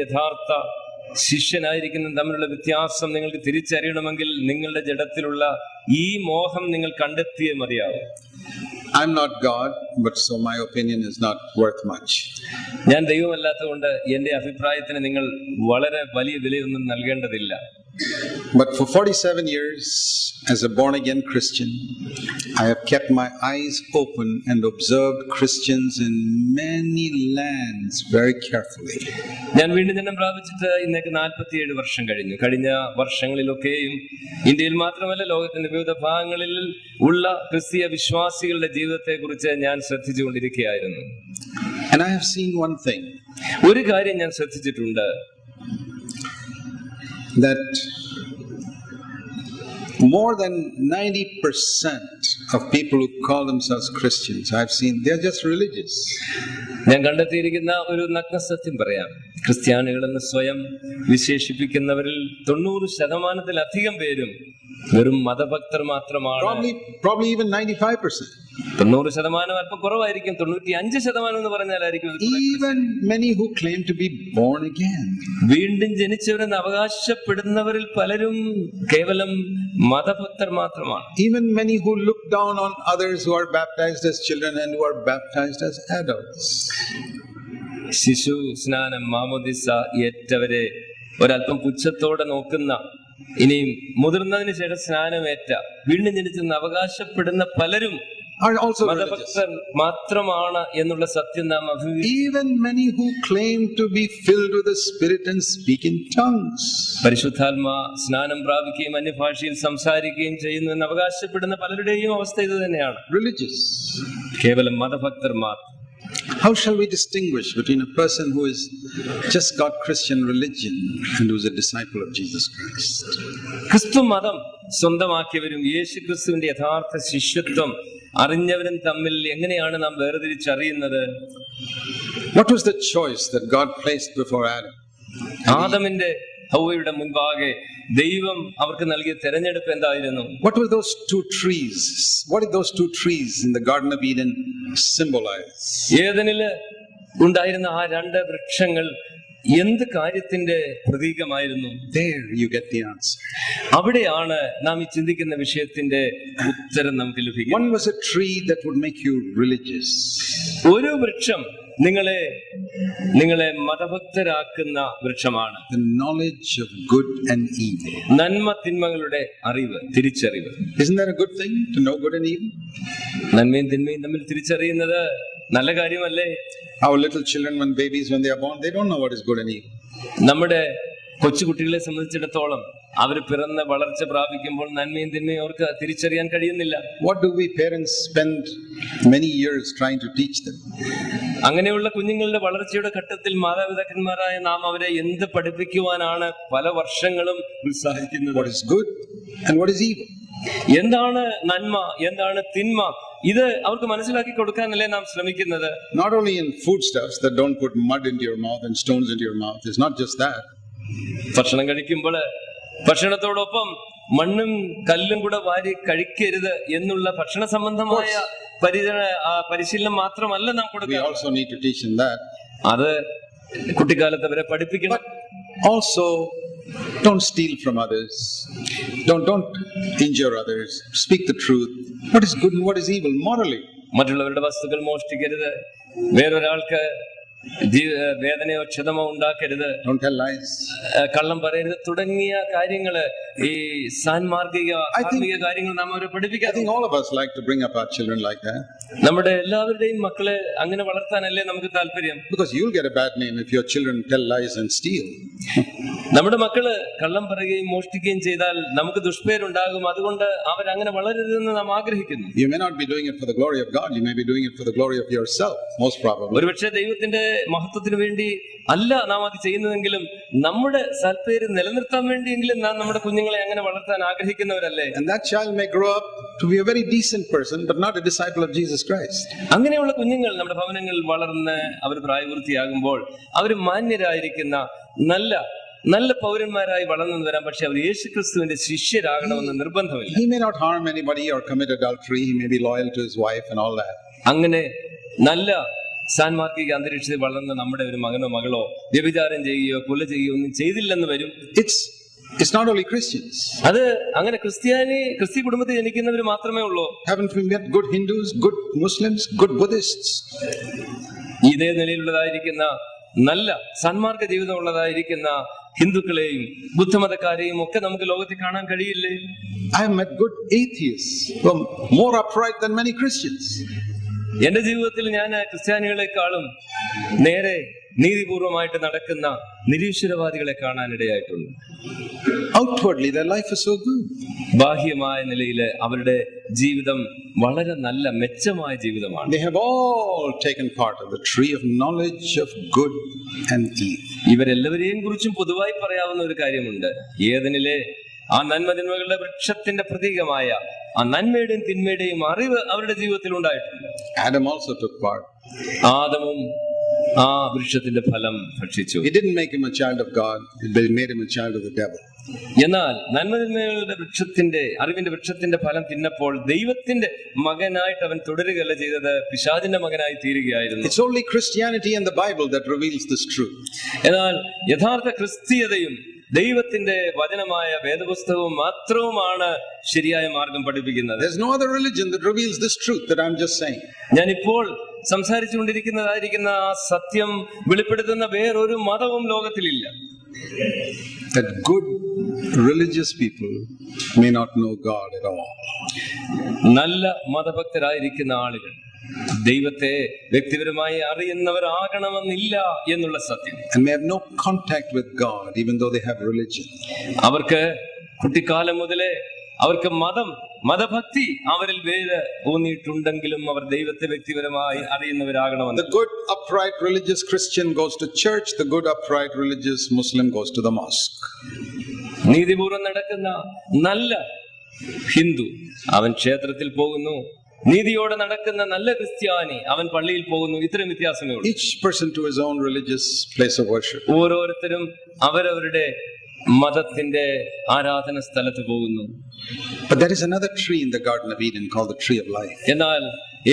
യഥാർത്ഥ ശിഷ്യനായിരിക്കുന്ന തമ്മിലുള്ള വ്യത്യാസം നിങ്ങൾക്ക് തിരിച്ചറിയണമെങ്കിൽ നിങ്ങളുടെ ജഡത്തിലുള്ള ഈ മോഹം നിങ്ങൾ കണ്ടെത്തിയേ മതിയാവും. I'm not God, but so my opinion is not worth much. ഞാൻ ദൈവമല്ലാത്തതുകൊണ്ട് എന്റെ അഭിപ്രായത്തിന് നിങ്ങൾ വളരെ വലിയ വിലയൊന്നും നൽകേണ്ടതില്ല. But for 47 years, as a born-again Christian, I have kept my eyes open and observed Christians in many lands very carefully. ഞാൻ വീണ്ടും ജന്മം പ്രാപിച്ചിട്ട് ഇന്നേക്ക് 47 വർഷം കഴിഞ്ഞു. കഴിഞ്ഞ വർഷങ്ങളിലൊക്കെയും ഇന്ത്യയിൽ മാത്രമല്ല ലോകത്തിന്റെ വിവിധ ഭാഗങ്ങളിൽ ഉള്ള ക്രിസ്തീയ വിശ്വാസികളുടെ ജീവിതത്തെ കുറിച്ച് ഞാൻ ശ്രദ്ധിച്ചുകൊണ്ടിരിക്കുകയായിരുന്നു. And I have seen one thing. ഒരു കാര്യം ഞാൻ ശ്രദ്ധിച്ചിട്ടുണ്ട്. That more than 90% of people who call themselves Christians, I've seen, they're just religious. ഞാൻ കണ്ടെത്തിയിരിക്കുന്ന ഒരു നഗ്നസത്യം പറയാം. ക്രിസ്ത്യാനികളെന്ന് സ്വയം വിശേഷിപ്പിക്കുന്നവരിൽ 90% പേരും വെറും മതഭക്തർ മാത്രമാണ്. Probably even 95%. 90% അല്പം കുറവായിരിക്കും. 95% എന്ന് പറഞ്ഞാലായിരിക്കും. Even many who claim to be born again. വീണ്ടും ജനിച്ചവരെന്ന് അവകാശപ്പെടുന്നവരിൽ പലരും കേവലം മതഭക്തർ മാത്രമാണ്. Even many who look down on others who are baptized as children and who are baptized as adults. ശിശു സ്നാനം മാമോദിസ ഏറ്റവരെ ഒരല്പം പുച്ഛത്തോടെ നോക്കുന്ന, ഇനിയും മുതിർന്നതിന് ശേഷം സ്നാനമേറ്റ വീണ്ടും ജനിച്ചെന്ന് അവകാശപ്പെടുന്ന പലരും are also മതഭക്തർ മാത്രമാണ് എന്നുള്ള സത്യം നാം even many who claim to be filled with the Spirit and speak in tongues. പരിശുദ്ധാത്മാ സ്നാനം പ്രാപിക്കുകയും അന്യഭാഷയിൽ സംസാരിക്കുകയും ചെയ്യുന്നു എന്ന് അവകാശപ്പെടുന്ന പലരുടെയും അവസ്ഥ ഇത് തന്നെയാണ്. Religious. കേവലം മതഭക്തർ മാത്രം. How shall we distinguish between a person who has just got Christian religion and who is a disciple of Jesus Christ? ക്രിസ്തു മതം സ്വന്തമാക്കിയവരും യേശു ക്രിസ്തുവിന്റെ യഥാർത്ഥ ശിഷ്യത്വം അറിഞ്ഞവരും തമ്മിൽ എങ്ങനെയാണ് നാം വേർതിരിച്ചറിയുന്നത്? What was the choice that God placed before Adam? ആദമിന്റെ ഹവ്വയുടെ മുൻപാകെ ദൈവം അവർക്ക് നൽകിയ തെരഞ്ഞെടുപ്പ് എന്തായിരുന്നു? What were those two trees? What did those two trees in the Garden of Eden symbolize? ഏദനില് ഉണ്ടായിരുന്ന ആ രണ്ട് വൃക്ഷങ്ങൾ എന്ത് കാര്യത്തിന്റെ പ്രതീകമായിരുന്നു? There you get the answer. അവിടെയാണ് നാം ഈ ചിന്തിക്കുന്ന വിഷയത്തിന്റെ ഉത്തരം നമുക്ക് ലഭിക്കും. One was a tree that would make you religious. ഒരു വൃക്ഷം നിങ്ങളെ മതഭക്തരാക്കുന്ന വൃക്ഷമാണ്. The knowledge of good and evil. നന്മ തിന്മകളുടെ അറിവ്, തിരിച്ചറിവ്. Isn't that a good thing to know good and evil? നന്മയും തിന്മയും തമ്മിൽ തിരിച്ചറിയുന്നത് നല്ല കാര്യമല്ലേ? Our little children, when they are born, they don't know what is good and evil. നമ്മുടെ കൊച്ചുകുട്ടികളെ സംബന്ധിച്ചിടത്തോളം അവർ പിറന്ന വളർച്ച പ്രാപിക്കുമ്പോൾ നന്മയും തിന്മയും അവർക്ക് തിരിച്ചറിയാൻ കഴിയുന്നില്ല. What do we parents spend many years trying to teach them? അങ്ങനെയുള്ള കുഞ്ഞുങ്ങളുടെ വളർച്ചയുടെ ഘട്ടത്തിൽ മാതാപിതാക്കന്മാരായ നാം അവരെ എന്ത് പഠിപ്പിക്കുവാനാണ് പല വർഷങ്ങളും ഉത്സാഹിക്കുന്നത്? What is good and what is evil? എന്താണ് നന്മ, എന്താണ് തിന്മ, ഇത് അവർക്ക് മനസ്സിലാക്കി കൊടുക്കാനല്ലേ നാം ശ്രമിക്കുന്നത്. Not only in foodstuffs that don't put mud into your mouth and stones into your mouth. It's not just that. ഭക്ഷണം കഴിക്കുമ്പോൾ ഭക്ഷണത്തോടൊപ്പം മണ്ണും കല്ലും കൂടെ വാരി കഴിക്കരുത് എന്നുള്ള ഭക്ഷണ സംബന്ധമായ പരിശീലനം മാത്രമല്ല നാം കൊടുക്കുക. We also need to teach them that. അത് കുട്ടിക്കാലത്ത് അവരെ പഠിപ്പിക്കണം. Also, don't steal from others. Don't injure others. Speak the truth. What is good and what is evil morally? മറ്റുള്ളവരുടെ വസ്തുക്കൾ മോഷ്ടിക്കരുത്, വേറൊരാൾക്ക് വേദനയോ ക്ഷതമോ ഉണ്ടാക്കരുത്, don't tell lies, കള്ളം പറയരുത് തുടങ്ങിയ കാര്യങ്ങള്, ഈ സാൻമാർഗിക കാര്യങ്ങൾ നാം അവരെ പഠിപ്പിക്കാം. I think all of us like to bring up our children like that. നമ്മുടെ എല്ലാവരുടെയും മക്കളെ അങ്ങനെ വളർത്താനല്ലേ നമുക്ക് താല്പര്യം. Because you'll get a bad name if your children tell lies and steal. നമ്മുടെ മക്കള് കള്ളം പറയുകയും മോഷ്ടിക്കുകയും ചെയ്താൽ നമുക്ക് ദുഷ്പേരുണ്ടാകും. അതുകൊണ്ട് അവരങ്ങനെ വളരരുതെന്ന് നാം ആഗ്രഹിക്കുന്നു. You may not be doing it for the glory of God. You may be doing it for the glory of yourself, most probably. ഒരുപക്ഷെ ദൈവത്തിന്റെ മഹത്വത്തിന് വേണ്ടി അല്ല നാം അത് ചെയ്യുന്നതെങ്കിലും നമ്മുടെ സൽപ്പേര് നിലനിർത്താൻ വേണ്ടിയെങ്കിലും നാം നമ്മുടെ കുഞ്ഞുങ്ങളെ അങ്ങനെ വളർത്താൻ ആഗ്രഹിക്കുന്നവരല്ലേ. And that child may grow up to be a very decent person but not a disciple of Jesus Christ. അങ്ങനെയുള്ള കുഞ്ഞുങ്ങൾ നമ്മുടെ ഭവനങ്ങളിൽ വളർന്ന് അവർ പ്രായപൂർത്തിയാകുമ്പോൾ അവർ മാന്യരായിരിക്കുന്ന നല്ല പൗരന്മാരായി വളർന്നു വരാം. പക്ഷെ അവർ യേശുക്രിസ്തുവിന്റെ ശിഷ്യരാകണമെന്ന് നിർബന്ധമില്ല. He may not harm anybody or commit adultery. He may be loyal to his wife and all that. അങ്ങനെ നല്ല സാൻമാർഗിക അന്തരീക്ഷത്തിൽ വളർന്ന നമ്മുടെ ഒരു മകനോ മകളോ വ്യഭിചാരം ചെയ്യുകയോ കൊല ചെയ്യുകയോ ഒന്നും ചെയ്തില്ലെന്ന് വരും. It's not only Christians. അത് അങ്ങനെ ക്രിസ്ത്യ കുടുംബത്തിൽ ജനിക്കുന്നവർ മാത്രമേ ഉള്ളൂ. Haven't we met good Hindus, good Muslims, good Buddhists? ഇതേ നിലയിലുള്ളതായിരിക്കുന്ന നല്ല സന്മാർഗ ജീവിതമുള്ളതായിരിക്കുന്ന ഹിന്ദുക്കളെയും ബുദ്ധമതക്കാരെയും ഒക്കെ നമുക്ക് ലോകത്തിൽ കാണാൻ കഴിയില്ലേ? I have met good atheists who are more upright than many Christians. എന്റെ ജീവിതത്തിൽ ഞാൻ ക്രിസ്ത്യാനികളെക്കാളും നേരെ നീതിപൂർവമായിട്ട് നടക്കുന്ന നിരീശ്വരവാദികളെ കാണാനിടയായിട്ടുണ്ട്. Outwardly, their life is so good. ബാഹ്യമായ നിലയില് അവരുടെ ജീവിതം വളരെ നല്ല മെച്ചമായ ജീവിതമാണ്. They have all taken part of the tree of knowledge of good and evil. ഇവരെല്ലാവരെയും കുറിച്ചും പൊതുവായി പറയാവുന്ന ഒരു കാര്യമുണ്ട്. ഏദനിലെ ആ നന്മതിന്മകളുടെ വൃക്ഷത്തിന്റെ പ്രതീകമായ ആ നന്മയുടെയും തിന്മയുടെയും അറിവ് അവരുടെ ജീവിതത്തിൽ ഉണ്ടായിട്ടുണ്ട്. Adam also took part. ആദമും ആ വൃക്ഷത്തിന്റെ ഫലം ഭക്ഷിച്ചു. It didn't make him a child of God, it made him a child of the devil. എന്നാൽ നന്മതിന്മകളുടെ അറിവിന്റെ വൃക്ഷത്തിന്റെ ഫലം തിന്നപ്പോൾ ദൈവത്തിന്റെ മകനായിട്ട് അവൻ തുടരുകയല്ല ചെയ്തത്, പിശാചിന്റെ മകനായി തീരുകയായിരുന്നു. It's only Christianity and the Bible that reveals this truth. എന്നാൽ യഥാർത്ഥ ക്രിസ്തീയതയും ദൈവത്തിന്റെ വചനമായ വേദപുസ്തകവും മാത്രവുമാണ് ശരിയായ മാർഗം പഠിപ്പിക്കുന്നത്. There's no other religion that reveals this truth that I'm just saying. ഞാൻ ഇപ്പോൾ സംസാരിച്ചുകൊണ്ടിരിക്കുന്നതായിരിക്കുന്ന ആ സത്യം വെളിപ്പെടുത്തുന്ന വേറൊരു മതവും ലോകത്തിലില്ല. That good religious people may not know God at all. നല്ല മതഭക്തരായിരിക്കുന്ന ആളുകൾ ദൈവത്തെ വ്യക്തിപരമായി അറിയുന്നവരാകണമെന്നില്ല എന്നുള്ള സത്യം. And may have no contact with God even though they have religion. അവർക്ക് കുട്ടിക്കാലം മുതലേ അവർക്ക് മതഭക്തി അവരിൽ വേര് ഊന്നിയിട്ടുണ്ടെങ്കിലും അവർ ദൈവത്തെ വ്യക്തിപരമായി അറിയുന്നവരാകണമെന്ന്. The good upright religious Christian goes to church, the good upright religious Muslim goes to the mosque. നീതിപൂർവ്വം നടക്കുന്ന നല്ല ഹിന്ദു അവൻ ക്ഷേത്രത്തിൽ പോകുന്നു, നീതിയോടെ നടക്കുന്ന നല്ല ക്രിസ്ത്യാനി അവൻ പള്ളിയിൽ പോകുന്നു. ഇത്രയും വ്യത്യാസമേ ഉള്ളൂ. Each person to his own religious place of worship. ഓരോരുത്തരും അവരവരുടെ മതത്തിന്റെ ആരാധന സ്ഥലത്ത് പോകുന്നു. But there is another tree in the Garden of Eden called the tree of life. എന്നാൽ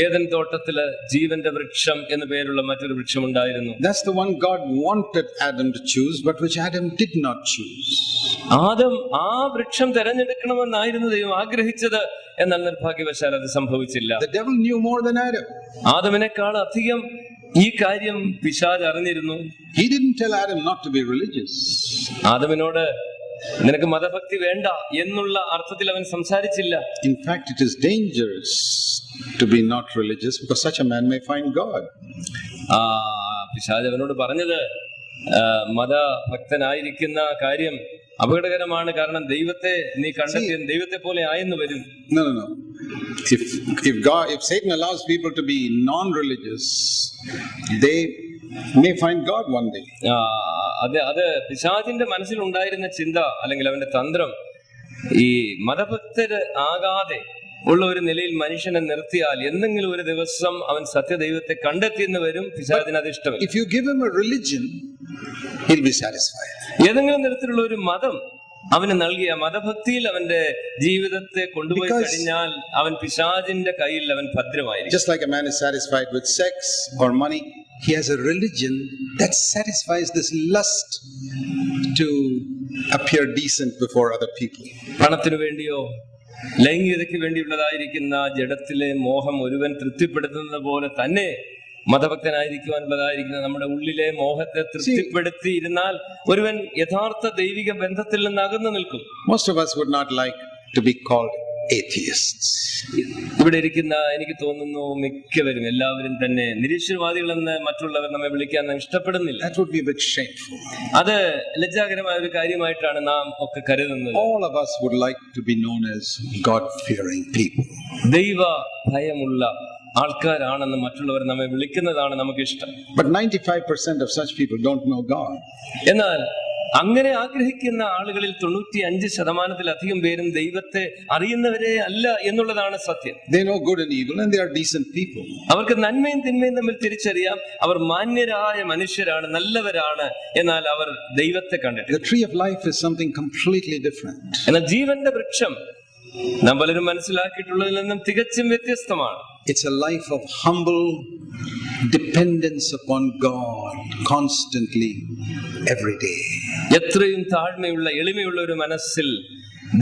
ഏദൻ തോട്ടത്തില് ജീവന്റെ വൃക്ഷം എന്നു പേരുള്ള മറ്റൊരു വൃക്ഷം ഉണ്ടായിരുന്നു. That's the one God wanted Adam to choose, but which Adam did not choose. Adam ആ വൃക്ഷം തെരഞ്ഞെടുക്കണമെന്നായിരുന്നു ദൈവം ആഗ്രഹിച്ചത്, എന്നാൽ നിർഭാഗ്യവശാൽ അത് സംഭവിച്ചില്ല. The devil knew more than Adam. ആദമിനേക്കാൾ അധികം ഈ കാര്യം പിശാച് അറിഞ്ഞിരുന്നു. He didn't tell Adam not to be religious. ആദമിനോട് നിനക്ക് മതഭക്തി വേണ്ട എന്നുള്ള അർത്ഥത്തിൽ അവൻ സംസാരിച്ചില്ല. In fact, it is dangerous to be not religious because such a man may find God. പിശാച് അവനോട് പറഞ്ഞത് മതഭക്തനായിരിക്കുന്ന കാര്യം അപകടകരമാണ്, കാരണം ദൈവത്തെ നീ കണ്ടെത്തിയ ദൈവത്തെ പോലെ ആയെന്ന് വരും. No. If Satan allows people to be non-religious, they may find God one day. അത് പിശാചിന്റെ മനസ്സിൽ ഉണ്ടായിരുന്ന ചിന്ത അല്ലെങ്കിൽ അവന്റെ തന്ത്രം ഈ മതഭക്തര് ആകാതെ ഉള്ള ഒരു നിലയിൽ മനുഷ്യനെ നിർത്തിയാൽ എന്തെങ്കിലും ഒരു ദിവസം അവൻ സത്യദൈവത്തെ കണ്ടെത്തിയെന്ന് വരും. പിശാചിന് അത് ഇഷ്ടമല്ല. If you give him a religion, he'll be satisfied. ഏതെങ്കിലും തരത്തിലുള്ള ഒരു മതം അവന് നൽകിയ മതഭക്തിയിൽ അവന്റെ ജീവിതത്തെ കൊണ്ടുപോയി കഴിഞ്ഞാൽ അവൻ പിശാചിന്റെ കയ്യിൽ അവൻ ഭദ്രമായിരിക്കും. Just like a man is satisfied with sex or money, he has a religion that satisfies this lust to appear decent before other people. പണത്തിനു വേണ്ടിയോ ലൈംഗികതയ്ക്ക് വേണ്ടിയുള്ളതായിരിക്കുന്ന ജഡത്തിലെ മോഹം ഒരുവൻ തൃപ്തിപ്പെടുത്തുന്നത് പോലെ തന്നെ മതഭക്തനായിരിക്കുവാനുള്ളതായിരിക്കുന്ന നമ്മുടെ ഉള്ളിലെ മോഹത്തെ തൃപ്തിപ്പെടുത്തിയിരുന്നാൽ ഒരുവൻ യഥാർത്ഥ ദൈവിക ബന്ധത്തിൽ നിന്ന് അകന്നു നിൽക്കും. Most of us would not like to be called atheists. ഇവിടെ ഇരിക്കുന്ന എനിക്ക് തോന്നുന്നു മിക്കവരും എല്ലാവരും തന്നെ നിരീശ്വരവാദികളെന്ന് മറ്റുള്ളവർ നമ്മെ വിളിക്കാൻ ഇഷ്ടപ്പെടുന്നില്ല. That would be a bit shameful. അത് ലജ്ജാകരമായ ഒരു കാര്യമായിട്ടാണ് നാം ഒക്കെ കരുതുന്നത്. All of us would like to be known as God-fearing people. ദൈവ ഭയമുള്ള ആൾക്കാരാണെന്ന് മറ്റുള്ളവർ നമ്മെ വിളിക്കുന്നതാണ് നമുക്ക് ഇഷ്ടം. But 95% of such people don't know God. എന്നാൽ അങ്ങനെ ആഗ്രഹിക്കുന്ന ആളുകളിൽ 95% പേരും ദൈവത്തെ അറിയുന്നവരെ അല്ല എന്നുള്ളതാണ് സത്യം. They know good and evil and they are decent people. അവർക്ക് നന്മയും തിന്മയും തമ്മിൽ തിരിച്ചറിയാം. അവർ മാന്യരായ മനുഷ്യരാണ്, നല്ലവരാണ്. എന്നാൽ അവർ ദൈവത്തെ കണ്ടിട്ടില്ല. The tree of life is something completely different. എന്നാൽ ജീവന്റെ വൃക്ഷം നാം പലരും മനസ്സിലാക്കിയിട്ടുള്ളതിൽ നിന്നും തികച്ചും വ്യത്യസ്തമാണ്. It's a life of humble dependence upon God constantly, every day. എത്രയും താഴ്മയുള്ള എളിമയുള്ള ഒരു മനസ്സിൽ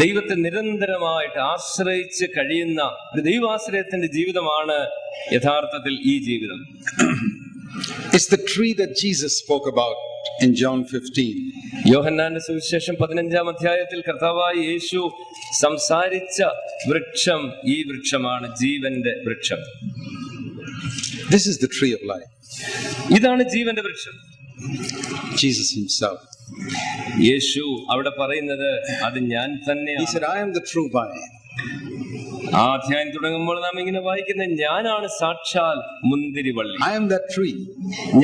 ദൈവത്തെ നിരന്തരമായിട്ട് ആശ്രയിച്ച് കഴിയുന്ന ഒരു ദൈവാശ്രയത്തിന്റെ ജീവിതമാണ് യഥാർത്ഥത്തിൽ ഈ ജീവിതം. It's the tree that Jesus spoke about in John 15. യോഹന്നാന്റെ സുവിശേഷം 15-ാം അധ്യായത്തിൽ കർത്താവായ യേശു സംസാരിച്ച വൃക്ഷം ഈ വൃക്ഷമാണ്, ജീവന്റെ വൃക്ഷം. This is the tree of life. ഇതാണ് ജീവന്റെ വൃക്ഷം. Jesus himself. യേശു അവിടെ പറയുന്നത് അത് ഞാൻ He തന്നെയാണ്. said, I am the true vine. ആ അധ്യായം തുടങ്ങുമ്പോൾ നാം ഇങ്ങനെ വായിക്കുന്നത്, ഞാനാണ് സാക്ഷാൽ മുന്തിരിവള്ളി, I am that tree.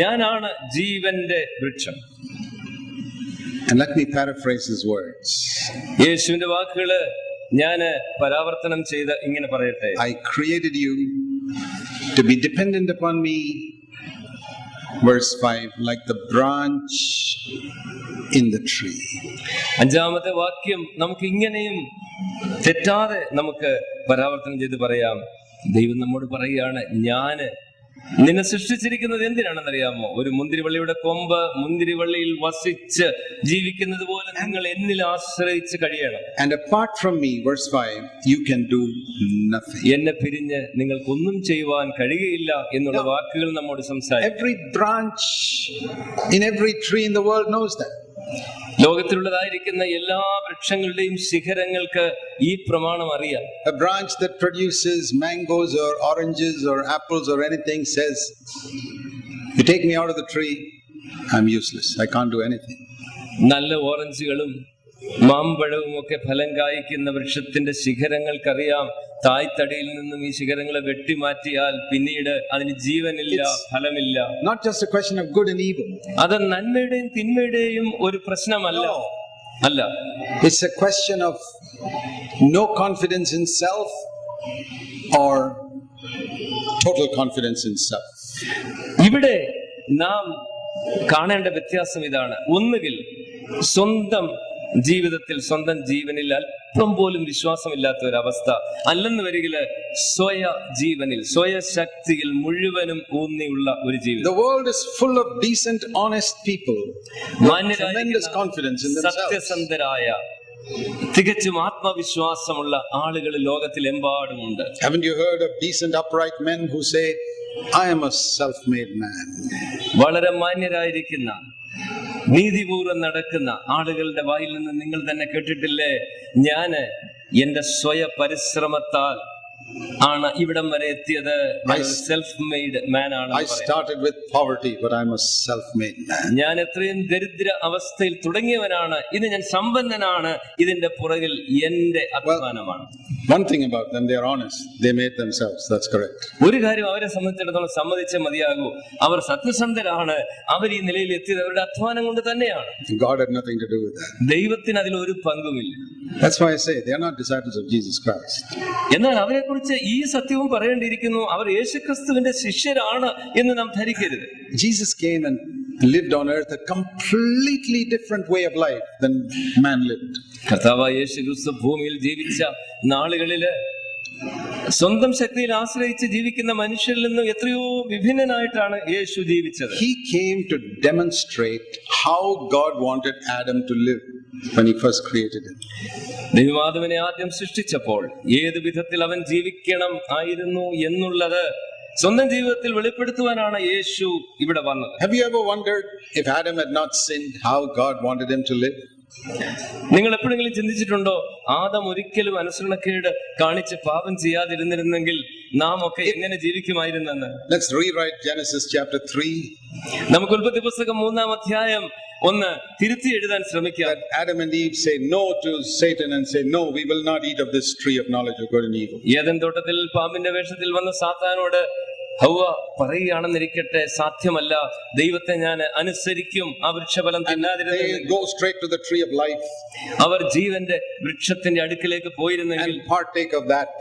ഞാനാണ് ജീവന്റെ വൃക്ഷം. And let me paraphrase his words. യേശുവിന്റെ വാക്കുകള് ഞാന് പരാവർത്തനം ചെയ്ത് ഇങ്ങനെ പറയട്ടെ. I created you to be dependent upon me. Verse 5, like the branch in the tree. 5-ാമത്തെ വാക്യം നമുക്ക് ഇങ്ങനെയും തെറ്റാതെ നമുക്ക് പരാവർത്തനം ചെയ്ത് പറയാം. ദൈവം നമ്മോട് പറയുകയാണ്, ഞാന് നിന്നെ സൃഷ്ടിച്ചിരിക്കുന്നത് എന്തിനാണെന്നറിയാമോ? ഒരു മുന്തിരിവള്ളിയുടെ കൊമ്പ് മുന്തിരിവള്ളിയിൽ വസിച്ച് ജീവിക്കുന്നത് പോലെ നിങ്ങൾ എന്നിൽ ആശ്രയിച്ച് കഴിയണം. And apart from me, verse 5, you can do nothing. എന്നെ പിരിഞ്ഞ് നിങ്ങൾക്കൊന്നും ചെയ്യുവാൻ കഴിയുകയില്ല എന്നുള്ള വാക്കുകൾ നമ്മോട് സംസാരിക്കും. Every branch in every tree in the world knows that. ലോകത്തിലുള്ളതായിരിക്കുന്ന എല്ലാ വൃക്ഷങ്ങളുടെയും ശിഖരങ്ങൾക്ക് ഈ പ്രമാണം അറിയാം. A branch that produces mangoes or oranges or apples or anything says, you take me out of the tree, I'm useless. I can't do anything. നല്ല ഓറഞ്ചുകളും മാമ്പഴവും ഒക്കെ ഫലം കായ്ക്കുന്ന വൃക്ഷത്തിന്റെ ശിഖരങ്ങൾക്കറിയാം, തായ്തടിയിൽ നിന്നും ഈ ശിഖരങ്ങളെ വെട്ടിമാറ്റിയാൽ പിന്നീട് അതിന് ജീവനില്ല, ഫലമില്ല. Not just a question of good and evil. അത് നന്മയുടെയും തിന്മയുടെയും ഒരു പ്രശ്നമല്ല. അല്ല, It's a question of no confidence in self or total confidence in self. ഇവിടെ നാം കാണേണ്ട വ്യത്യാസം ഇതാണ്. ഒന്നുകിൽ സ്വന്തം ജീവിതത്തിൽ സ്വന്തം ജീവനിൽ അല്പം പോലും വിശ്വാസമില്ലാത്ത ഒരവസ്ഥ, അല്ലെന്ന് വരികില് സ്വയ ജീവനിൽ സ്വയശക്തിയിൽ മുഴുവനും ഊന്നിയുള്ള ഒരു ജീവിതം. The world is full of decent, honest people with tremendous confidence in themselves. സത്യസന്ധരായ തികച്ചും ആത്മവിശ്വാസമുള്ള ആളുകൾ ലോകത്തിലെമ്പാടുമുണ്ട്. Haven't you heard of decent, upright men who say, I am a self-made man? വളരെ മാന്യരായിരിക്കുന്ന നീതിപൂർവ്വം നടക്കുന്ന ആളുകളുടെ വായിൽ നിന്ന് നിങ്ങൾ തന്നെ കേട്ടിട്ടില്ലേ, ഞാന് എന്റെ സ്വയ പരിശ്രമത്താൽ ആണ് ഇവിടം വരെ എത്തിയത്, സെൽഫ് മെയ്ഡ് മാൻ ആണ്. I started with poverty, but I'm a self-made man. ഞാൻ എത്രയും ദരിദ്ര അവസ്ഥയിൽ തുടങ്ങിയവനാണ്, ഇത് ഞാൻ സമ്പന്നനാണ്, ഇതിന്റെ പുറകിൽ എന്റെ അധ്വാനമാണ്. One thing about them, they are honest. They made themselves. That's correct. ഒരു കാര്യം അവരെ സംബന്ധിച്ചിടത്തോളം സമ്മതിച്ചേ മതിയാകൂ, അവർ സത്യസന്ധരാണ്. അവർ ഈ നിലയിൽ എത്തിയത് അവരുടെ അധ്വാനം കൊണ്ട് തന്നെയാണ്. God had nothing to do with that. ദൈവത്തിന് അതിൽ ഒരു പങ്കുമില്ല. That's why I say they are not disciples of Jesus Christ. എന്നാൽ അവരെ കുറിച്ച് ഈ സത്യവും പറയേണ്ടിയിരിക്കുന്നു, അവർ യേശുക്രിസ്തുവിന്റെ ശിഷ്യരാണ് എന്ന് നാം ധരിക്കരുത്. Jesus came and lived on earth a completely different way of life than man lived. കർത്താവായ യേശുക്രിസ്തു ഭൂമിയിൽ ജീവിച്ച നാളുകളില് സ്വന്തം ശക്തിയിൽ ആശ്രയിച്ച് ജീവിക്കുന്ന മനുഷ്യരിൽ നിന്നും എത്രയോ വിഭിന്നനായിട്ടാണ് യേശു ജീവിച്ചത്. He came to demonstrate how God wanted Adam to live when he first created him. ദൈവം ആദമിനെ ആദ്യം സൃഷ്ടിച്ചപ്പോൾ ഏത് വിധത്തിൽ അവൻ ജീവിക്കണം ആയിരുന്നു എന്നുള്ളത് സ്വന്തം ജീവിതത്തിൽ വെളിപ്പെടുത്തുവാനാണ് യേശു ഇവിടെ വന്നത്. Have you ever wondered if Adam had not sinned, how God wanted him to live? നിങ്ങൾ എപ്പോഴെങ്കിലും ചിന്തിച്ചിട്ടുണ്ടോ, ആദം ഒരിക്കലും അനുസരണക്കേട് കാണിച്ച് പാപം ചെയ്യാതിരുന്നിരുന്നെങ്കിൽ നാം ഒക്കെ എങ്ങനെ ജീവിക്കുമായിരുന്നെന്ന്? Let's rewrite Genesis chapter 3. നമുക്ക് ഉൽപ്പത്തി പുസ്തകം 3-ാം അധ്യായം ഒന്ന് തിരുത്തി എഴുതാൻ ശ്രമിക്കാം. That Adam and Eve say no to Satan and say, no, we will not eat of this tree of knowledge of good and evil. Eden തോട്ടത്തിൽ പാമ്പിന്റെ വേഷത്തിൽ വന്ന സാത്താനോട് ഹൗവ പറയുകയാണെന്നിരിക്കട്ടെ, സാധ്യമല്ല, ദൈവത്തെ ഞാൻ അനുസരിക്കും, ആ വൃക്ഷഫലം തിന്നാതിരുന്നെങ്കിൽ. They go straight to the tree of life അവർ ജീവന്റെ വൃക്ഷത്തിന്റെ അടുക്കിലേക്ക് പോയിരുന്നെങ്കിൽ and partake of that.